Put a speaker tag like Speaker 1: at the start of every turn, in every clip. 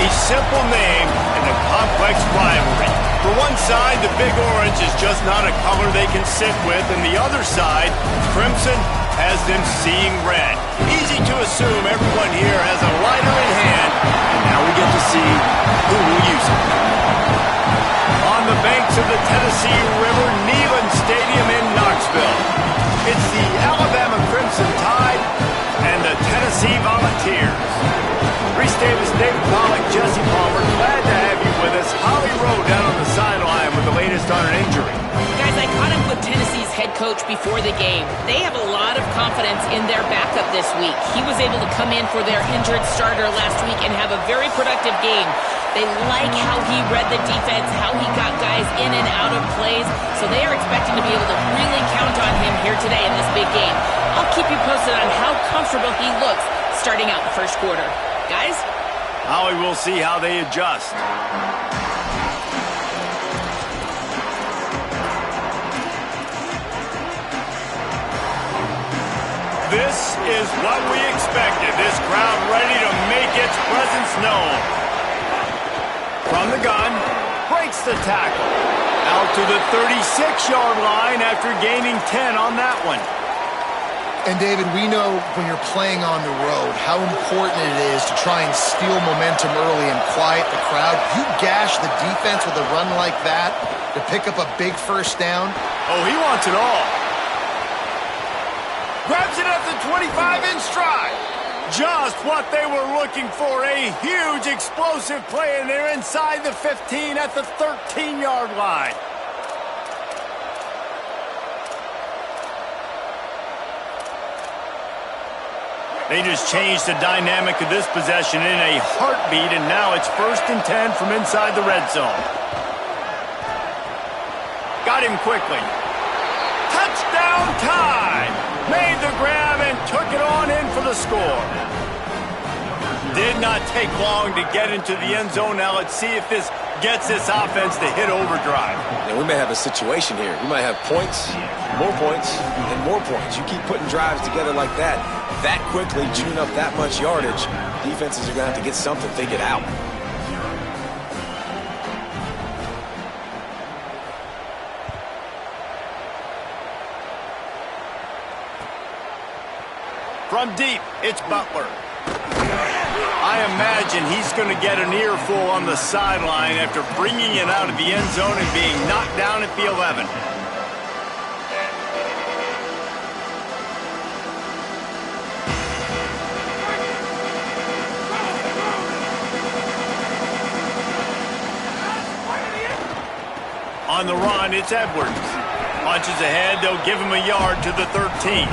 Speaker 1: A simple name and a complex rivalry. For one side, the Big Orange is just not a color they can sit with, and the other side, Crimson, has them seeing red. Easy to assume everyone here has a lighter in hand, and now we get to see who will use it. On the banks of the Tennessee River, Neyland Stadium in Knoxville. It's the Alabama Crimson Tide and the Tennessee Volunteers. Reese Davis, David Pollack, Jesse Palmer, glad to have you with us. Holly Rowe down on the sideline with the latest on an injury.
Speaker 2: Guys, I caught up with Tennessee's head coach before the game. They have a lot of confidence in their backup this week. He was able to come in for their injured starter last week and have a very productive game. They like how he read the defense, how he got guys in and out of plays, so they are expecting to be able to really count on him here today in this big game. I'll keep you posted on how comfortable he looks starting out the first quarter. Guys?
Speaker 1: Holly, we'll see how they adjust. This is what we expected. This crowd ready to make its presence known. From the gun, breaks the tackle. Out to the 36-yard line after gaining 10 on that one.
Speaker 3: And, David, we know when you're playing on the road how important it is to try and steal momentum early and quiet the crowd. You gash the defense with a run like that to pick up a big first down.
Speaker 1: Oh, he wants it all. Grabs it at the 25 in stride. Just what they were looking for. A huge explosive play, and they're inside the 15 at the 13-yard line. They just changed the dynamic of this possession in a heartbeat, and now it's 1st and 10 from inside the red zone. Got him quickly. Touchdown Tide! Made the grab and took it on in for the score. Did not take long to get into the end zone. Now let's see if this gets this offense to hit overdrive.
Speaker 4: And we may have a situation here. We might have points, and more points. You keep putting drives together like that quickly, chewing up that much yardage, defenses are going to have to get something figured out.
Speaker 1: From deep, it's Butler. I imagine he's going to get an earful on the sideline after bringing it out of the end zone and being knocked down at the 11. On the run, it's Edwards. Punches ahead, they'll give him a yard to the 13.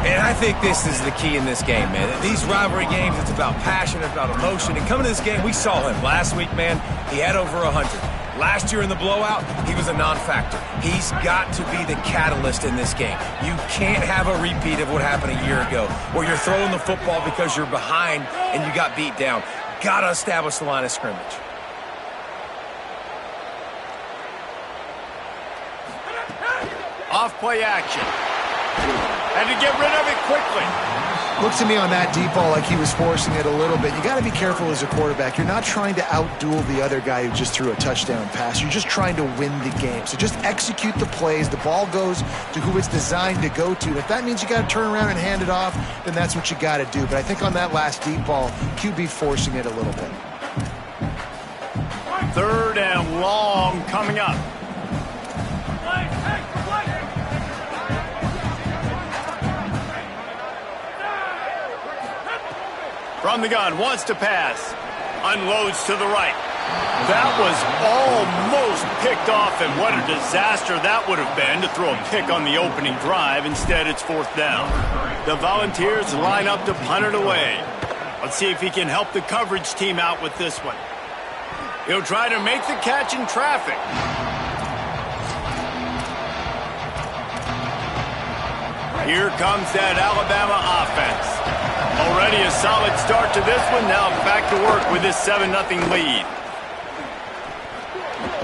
Speaker 5: And I think this is the key in this game, man. These rivalry games, it's about passion, it's about emotion. And coming to this game, we saw him last week, man. He had over 100. Last year in the blowout, he was a non-factor. He's got to be the catalyst in this game. You can't have a repeat of what happened a year ago, where you're throwing the football because you're behind and you got beat down. Got to establish the line of scrimmage.
Speaker 1: Off-play action. Had to get rid of it quickly.
Speaker 3: Looks to me on that deep ball like he was forcing it a little bit. You got to be careful as a quarterback. You're not trying to outduel the other guy who just threw a touchdown pass. You're just trying to win the game. So just execute the plays. The ball goes to who it's designed to go to. If that means you got to turn around and hand it off, then that's what you got to do. But I think on that last deep ball, QB forcing it a little bit.
Speaker 1: 3rd and long coming up. From the gun, wants to pass. Unloads to the right. That was almost picked off, and what a disaster that would have been to throw a pick on the opening drive. Instead, it's 4th down. The Volunteers line up to punt it away. Let's see if he can help the coverage team out with this one. He'll try to make the catch in traffic. Here comes that Alabama offense. Already a solid start to this one. Now back to work with this 7-0 lead.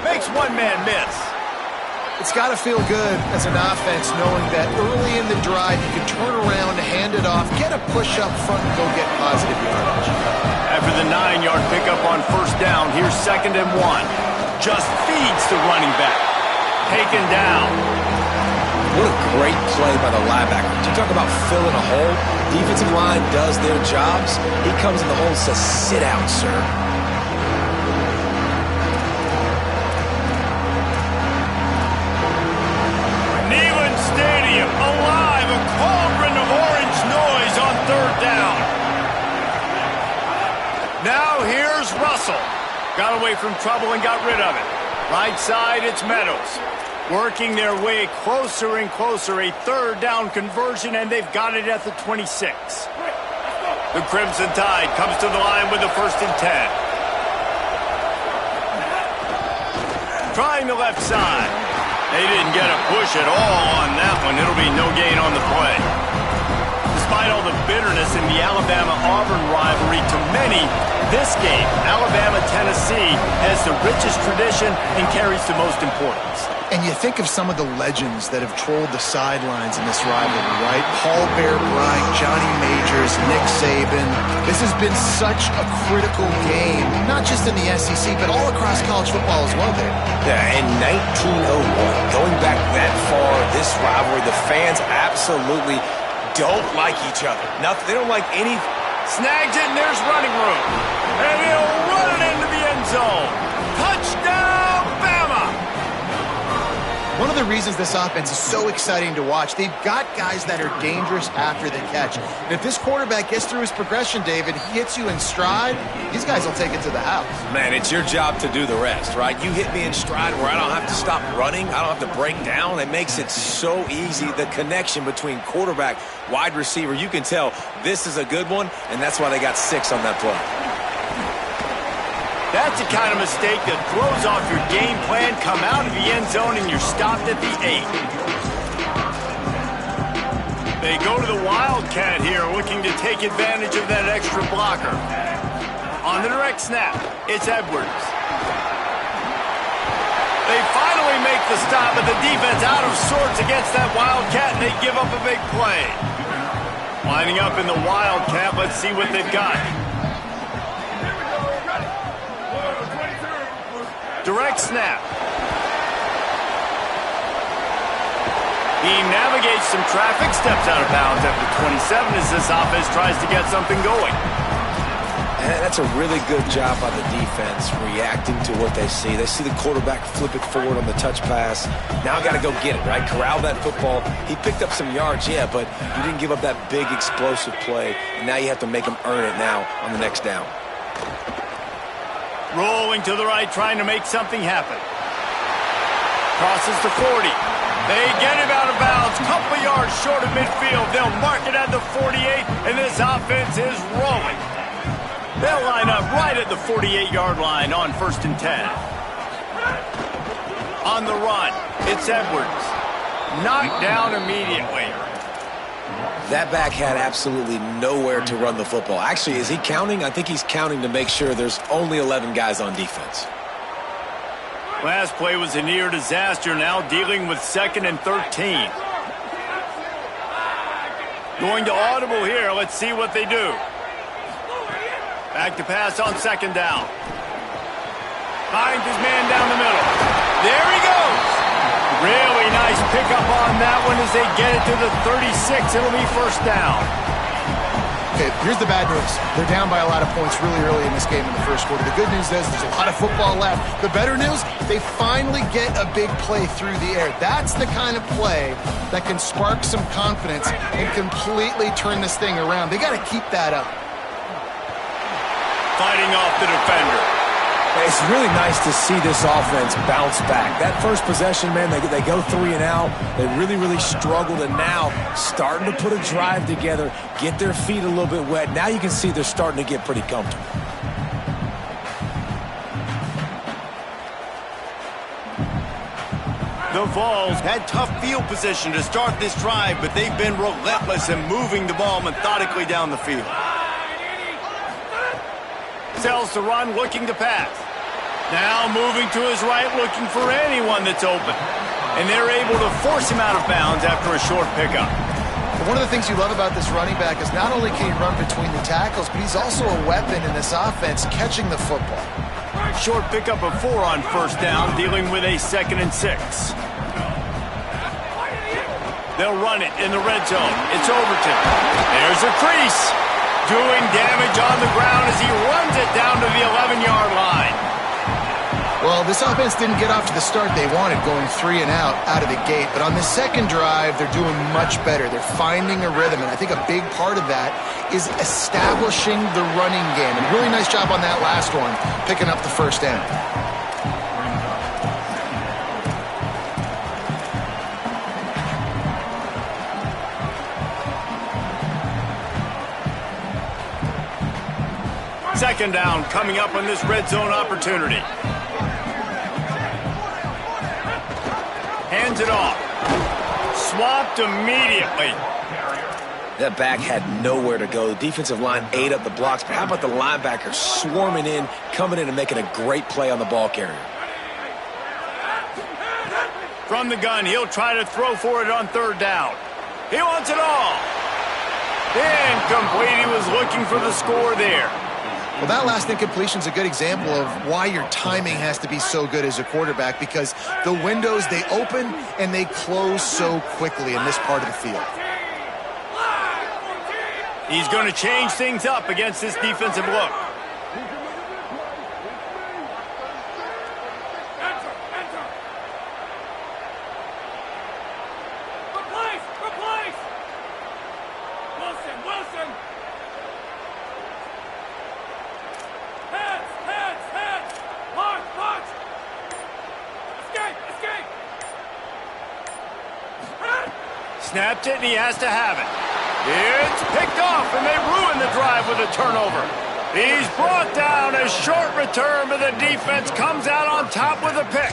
Speaker 1: Makes one man miss.
Speaker 3: It's got to feel good as an offense knowing that early in the drive you can turn around, hand it off, get a push up front, and go get positive yardage.
Speaker 1: After the 9-yard pickup on first down, here's 2nd and 1. Just feeds the running back. Taken down.
Speaker 4: What a great play by the linebacker. You talk about filling a hole. Defensive line does their jobs. He comes in the hole and says, sit out, sir.
Speaker 1: Stadium alive, a cauldron of orange noise on 3rd down. Now here's Russell. Got away from trouble and got rid of it. Right side, it's Meadows. Working their way closer and closer, a 3rd down conversion, and they've got it at the 26. The Crimson Tide comes to the line with the 1st and 10. Trying the left side. They didn't get a push at all on that one. It'll be no gain on the play. Despite all the bitterness in the Alabama-Auburn rivalry, to many, this game, Alabama-Tennessee, has the richest tradition and carries the most importance.
Speaker 3: And you think of some of the legends that have trolled the sidelines in this rivalry, right? Paul Bear Bryant, Johnny Majors, Nick Saban. This has been such a critical game, not just in the SEC, but all across college football as well, Dave.
Speaker 4: Yeah, in 1901, going back that far, this rivalry, the fans absolutely don't like each other. Nothing, they don't like any.
Speaker 1: Snags it, and there's running room. And he'll run it into the end zone. Touchdown, Bama!
Speaker 3: One of the reasons this offense is so exciting to watch, they've got guys that are dangerous after the catch. And if this quarterback gets through his progression, David, he hits you in stride, these guys will take it to the house.
Speaker 4: Man, it's your job to do the rest, right? You hit me in stride where I don't have to stop running. I don't have to break down. It makes it so easy. The connection between quarterback, wide receiver, you can tell this is a good one, and that's why they got 6 on that play.
Speaker 1: That's the kind of mistake that throws off your game plan. Come out of the end zone and you're stopped at the 8. They go to the Wildcat here, looking to take advantage of that extra blocker. On the direct snap, it's Edwards. They finally make the stop, but the defense out of sorts against that Wildcat, and they give up a big play. Lining up in the Wildcat, let's see what they've got. Direct snap. He navigates some traffic, steps out of bounds after 27 as this offense tries to get something going.
Speaker 4: And that's a really good job by the defense, reacting to what they see. They see the quarterback flip it forward on the touch pass. Now I got to go get it, right? Corral that football. He picked up some yards, yeah, but you didn't give up that big explosive play. And now you have to make him earn it now on the next down.
Speaker 1: Rolling to the right, trying to make something happen. Crosses the 40. They get him out of bounds. Couple yards short of midfield. They'll mark it at the 48, and this offense is rolling. They'll line up right at the 48-yard line on 1st and 10. On the run, it's Edwards. Knocked down immediately.
Speaker 4: That back had absolutely nowhere to run the football. Actually, is he counting? I think he's counting to make sure there's only 11 guys on defense.
Speaker 1: Last play was a near disaster, now dealing with 2nd and 13. Going to audible here. Let's see what they do. Back to pass on 2nd down. Finds his man down the middle. There he goes. Really nice pickup on that one as they get it to the 36. It'll be 1st down.
Speaker 3: Okay, here's the bad news. They're down by a lot of points really early in this game in the first quarter. The good news is there's a lot of football left. The better news, they finally get a big play through the air. That's the kind of play that can spark some confidence and completely turn this thing around. They got to keep that up.
Speaker 1: Fighting off the defender.
Speaker 5: It's really nice to see this offense bounce back. That first possession, man, they go 3 and out. They really struggled, and now starting to put a drive together, get their feet a little bit wet. Now you can see they're starting to get pretty comfortable.
Speaker 1: The Vols had tough field position to start this drive, but they've been relentless in moving the ball methodically down the field. Sells the run, looking to pass. Now moving to his right, looking for anyone that's open. And they're able to force him out of bounds after a short pickup.
Speaker 3: One of the things you love about this running back is not only can he run between the tackles, but he's also a weapon in this offense catching the football.
Speaker 1: Short pickup of 4 on first down, dealing with a 2nd and 6. They'll run it in the red zone. It's Overton. There's a crease. Doing damage on the ground as he runs it down to the 11-yard line.
Speaker 3: Well, this offense didn't get off to the start they wanted, going 3 and out of the gate. But on the second drive, they're doing much better. They're finding a rhythm, and I think a big part of that is establishing the running game. And really nice job on that last one, picking up the first down.
Speaker 1: Second down coming up on this red zone opportunity. Hands it off. Swapped immediately.
Speaker 4: That back had nowhere to go. The defensive line ate up the blocks, but how about the linebackers swarming in, coming in and making a great play on the ball carrier?
Speaker 1: From the gun, he'll try to throw for it on third down. He wants it all. Incomplete. He was looking for the score there.
Speaker 3: Well, that last incompletion is a good example of why your timing has to be so good as a quarterback, because the windows, they open and they close so quickly in this part of the field.
Speaker 1: He's going to change things up against this defensive look. Snapped it, and he has to have it. It's picked off, and they ruin the drive with a turnover. He's brought down. A short return, but the defense comes out on top with a pick.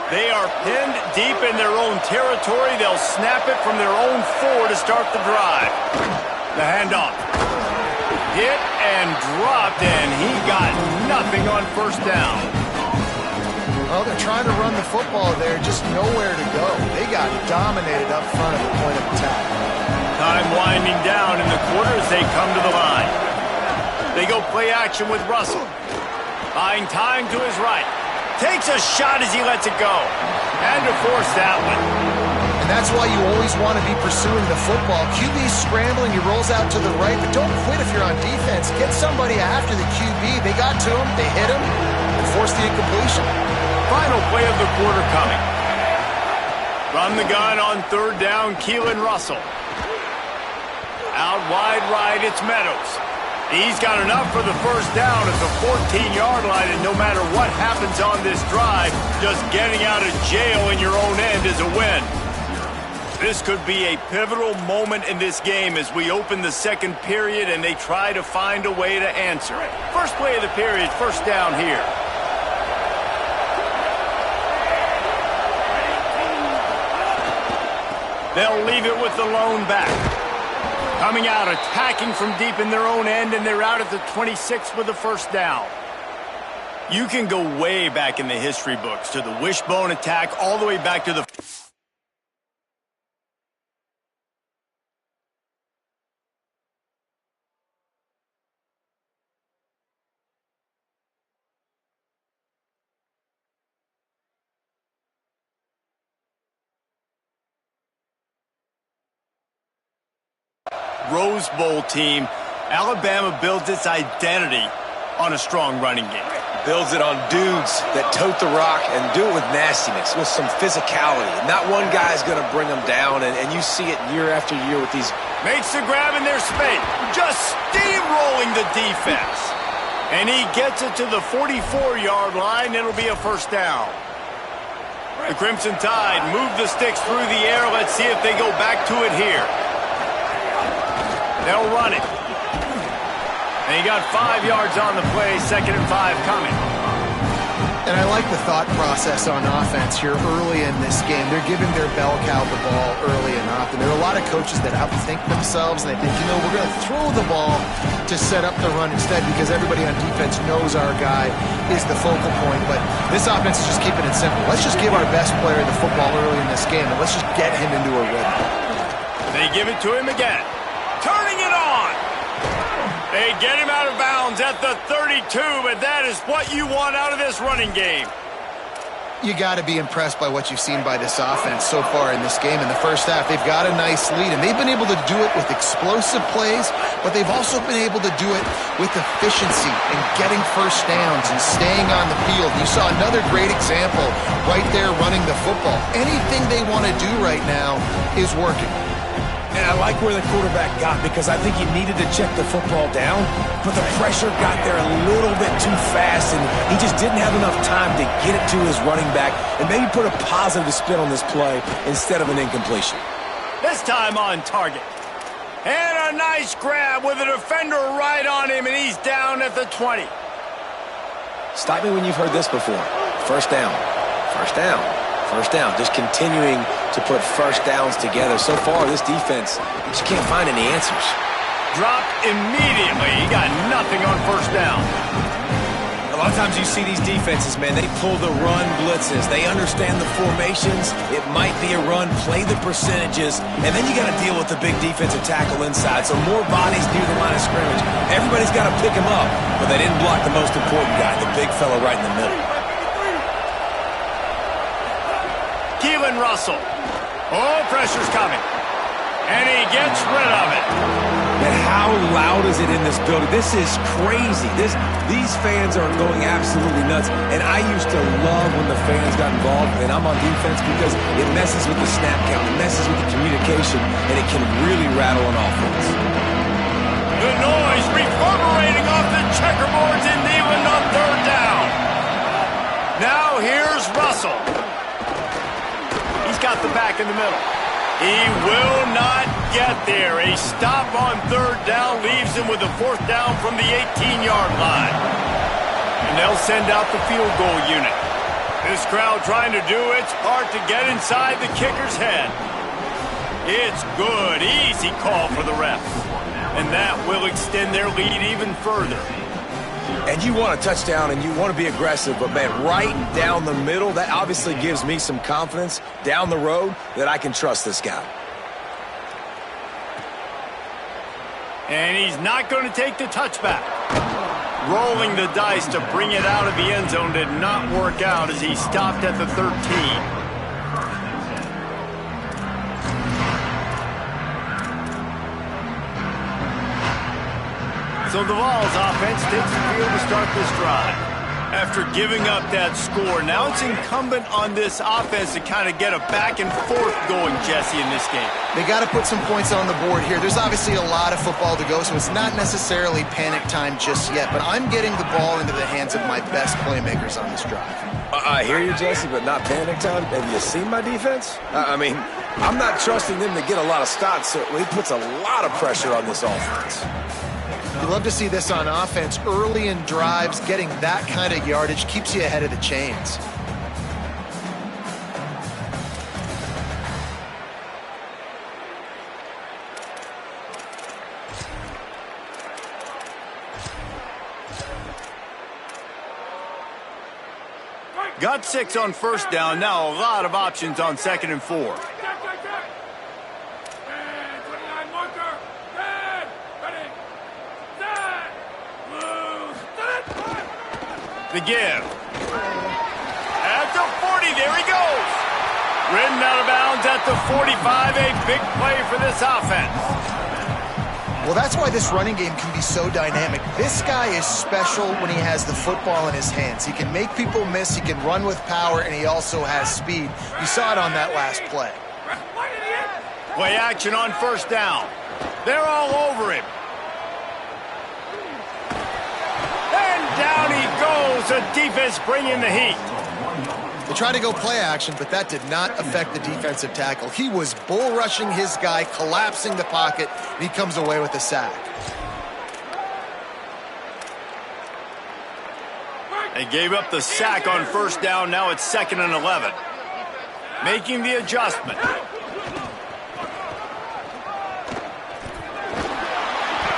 Speaker 1: They are pinned deep in their own territory. They'll snap it from their own 4 to start the drive. The handoff. Hit and dropped, and he got nothing on first down.
Speaker 3: Well, they're trying to run the football there, just nowhere to go. They got dominated up front at the point of attack.
Speaker 1: Time winding down in the quarter as they come to the line. They go play action with Russell. Buying time to his right. Takes a shot as he lets it go. And to force that one.
Speaker 3: And that's why you always want to be pursuing the football. QB's scrambling, he rolls out to the right, but don't quit if you're on defense. Get somebody after the QB. They got to him, they hit him, and forced the incompletion.
Speaker 1: Final play of the quarter coming. From the gun on third down, Keelan Russell. Out wide right, it's Meadows. He's got enough for the first down at the 14-yard line, and no matter what happens on this drive, just getting out of jail in your own end is a win. This could be a pivotal moment in this game as we open the second period and they try to find a way to answer it. First play of the period, first down here. They'll leave it with the lone back. Coming out, attacking from deep in their own end, and they're out at the 26 with the first down. You can go way back in the history books to the wishbone attack all the way back to the... Rose Bowl team. Alabama builds its identity on a strong running game.
Speaker 4: Builds it on dudes that tote the rock and do it with nastiness, with some physicality. Not one guy's going to bring them down, and you see it year after year with these.
Speaker 1: Makes the grab in their space. Just steamrolling the defense. And he gets it to the 44-yard line. It'll be a first down. The Crimson Tide move the sticks through the air. Let's see if they go back to it here. They'll run it. And he got 5 yards on the play, 2nd and 5 coming.
Speaker 3: And I like the thought process on offense here early in this game. They're giving their bell cow the ball early enough. And there are a lot of coaches that outthink themselves, and they think, you know, we're going to throw the ball to set up the run instead because everybody on defense knows our guy is the focal point. But this offense is just keeping it simple. Let's just give our best player the football early in this game, and let's just get him into a rhythm.
Speaker 1: They give it to him again. Turning it on. They get him out of bounds at the 32, but that is what you want out of this running game.
Speaker 3: You got to be impressed by what you've seen by this offense so far in this game. In the first half, they've got a nice lead, and they've been able to do it with explosive plays, but they've also been able to do it with efficiency and getting first downs and staying on the field. You saw another great example right there running the football. Anything they want to do right now is working.
Speaker 4: And I like where the quarterback got because I think he needed to check the football down, but the pressure got there a little bit too fast, and he just didn't have enough time to get it to his running back and maybe put a positive spin on this play instead of an incompletion.
Speaker 1: This time on target. And a nice grab with a defender right on him, and he's down at the 20.
Speaker 4: Stop me when you've heard this before. First down. First down. First down, just continuing to put first downs together. So far, this defense just can't find any answers.
Speaker 1: Dropped immediately. He got nothing on first down.
Speaker 4: A lot of times you see these defenses, man, they pull the run blitzes. They understand the formations. It might be a run, play the percentages, and then you got to deal with the big defensive tackle inside. So more bodies near the line of scrimmage. Everybody's got to pick him up, but they didn't block the most important guy, the big fella right in the middle.
Speaker 1: Russell. Oh, pressure's coming. And he gets rid of it.
Speaker 4: And how loud is it in this building? This is crazy. These fans are going absolutely nuts. And I used to love when the fans got involved, and I'm on defense because it messes with the snap count, it messes with the communication, and it can really rattle an offense.
Speaker 1: The noise reverberating off the checkerboards and even on third down. Now here's Russell. Got the back in the middle. He will not get there. A stop on third down leaves him with a fourth down from the 18-yard line. And they'll send out the field goal unit. This crowd trying to do its part to get inside the kicker's head. It's good. Easy call for the refs. And that will extend their lead even further.
Speaker 4: And you want a touchdown and you want to be aggressive, but, man, right down the middle, that obviously gives me some confidence down the road that I can trust this guy.
Speaker 1: And he's not going to take the touchback. Rolling the dice to bring it out of the end zone did not work out as he stopped at the 13. So the Vols offense takes the field to start this drive. After giving up that score, now it's incumbent on this offense to kind of get a back and forth going, Jesse, in this game.
Speaker 3: They got to put some points on the board here. There's obviously a lot of football to go, so it's not necessarily panic time just yet, but I'm getting the ball into the hands of my best playmakers on this drive.
Speaker 4: I hear you, Jesse, but not panic time. Have you seen my defense? I mean, I'm not trusting them to get a lot of stops, so it puts a lot of pressure on this offense.
Speaker 3: You love to see this on offense. Early in drives, getting that kind of yardage keeps you ahead of the chains.
Speaker 1: Got 6 on first down. Now a lot of options on 2nd and 4. The give. At the 40, there he goes. Ridden out of bounds at the 45, a big play for this offense.
Speaker 3: Well, that's why this running game can be so dynamic. This guy is special when he has the football in his hands. He can make people miss, he can run with power, and he also has speed. You saw it on that last play.
Speaker 1: Play action on first down. They're all over him. Down he goes. The defense bringing the heat.
Speaker 3: They tried to go play action, but that did not affect the defensive tackle. He was bull rushing his guy, collapsing the pocket, and he comes away with a sack.
Speaker 1: They gave up the sack on first down. Now it's 2nd and 11. Making the adjustment.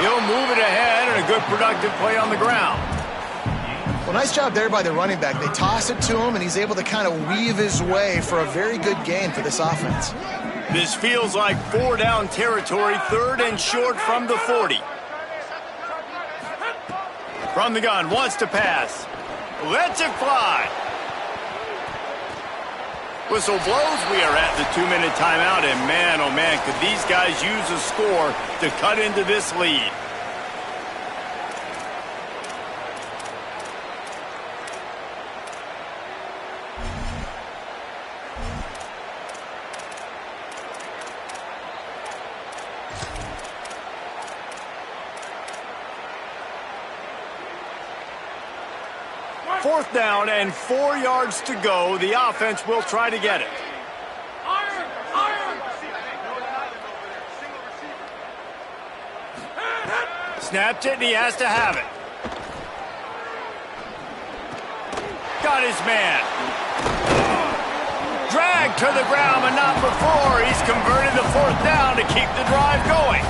Speaker 1: He'll move it ahead, and a good productive play on the ground.
Speaker 3: Well, nice job there by the running back. They toss it to him, and he's able to kind of weave his way for a very good gain for this offense.
Speaker 1: This feels like 4-down territory, 3rd and short from the 40. From the gun, wants to pass. Lets it fly. Whistle blows. We are at the 2-minute timeout, and man, oh man, could these guys use a score to cut into this lead. Fourth down and 4 yards to go. The offense will try to get it. Snapped it, and he has to have it. Got his man. Dragged to the ground, but not before. He's converted the 4th down to keep the drive going.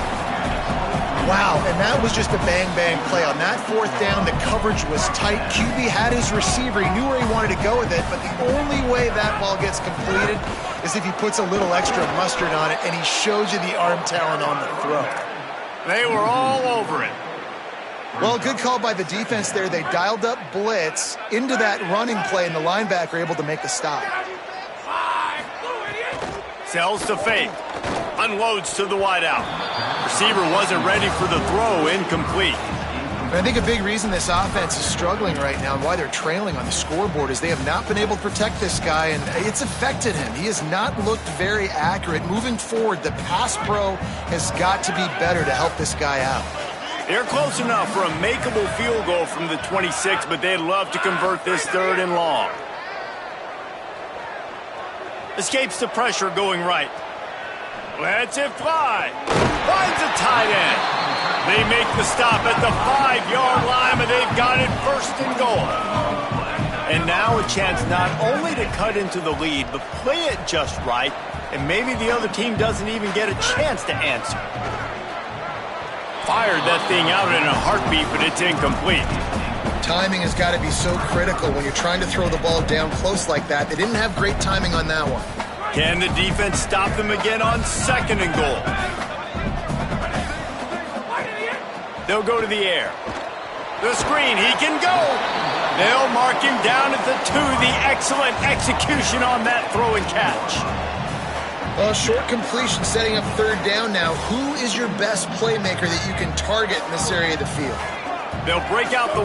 Speaker 3: Wow, and that was just a bang-bang play. On that 4th down, the coverage was tight. QB had his receiver. He knew where he wanted to go with it, but the only way that ball gets completed is if he puts a little extra mustard on it, and he shows you the arm talent on the throw.
Speaker 1: They were all over it.
Speaker 3: Well, good call by the defense there. They dialed up blitz into that running play, and the linebacker able to make the stop.
Speaker 1: Sells to fake. Unloads to the wideout. Receiver wasn't ready for the throw. Incomplete.
Speaker 3: And I think a big reason this offense is struggling right now and why they're trailing on the scoreboard is they have not been able to protect this guy, and it's affected him. He has not looked very accurate. Moving forward, the pass pro has got to be better to help this guy out.
Speaker 1: They're close enough for a makeable field goal from the 26, but they'd love to convert this 3rd and long. Escapes the pressure going right. Lets it fly. Finds a tight end. They make the stop at the 5-yard line, but they've got it 1st and goal. And now a chance not only to cut into the lead, but play it just right, and maybe the other team doesn't even get a chance to answer. Fired that thing out in a heartbeat, but it's incomplete.
Speaker 3: Timing has got to be so critical when you're trying to throw the ball down close like that. They didn't have great timing on that one.
Speaker 1: Can the defense stop them again on 2nd and goal? They'll go to the air. The screen, he can go. They'll mark him down at the 2. The excellent execution on that throw and catch.
Speaker 3: Well, short completion setting up 3rd down now. Who is your best playmaker that you can target in this area of the field?
Speaker 1: They'll break out the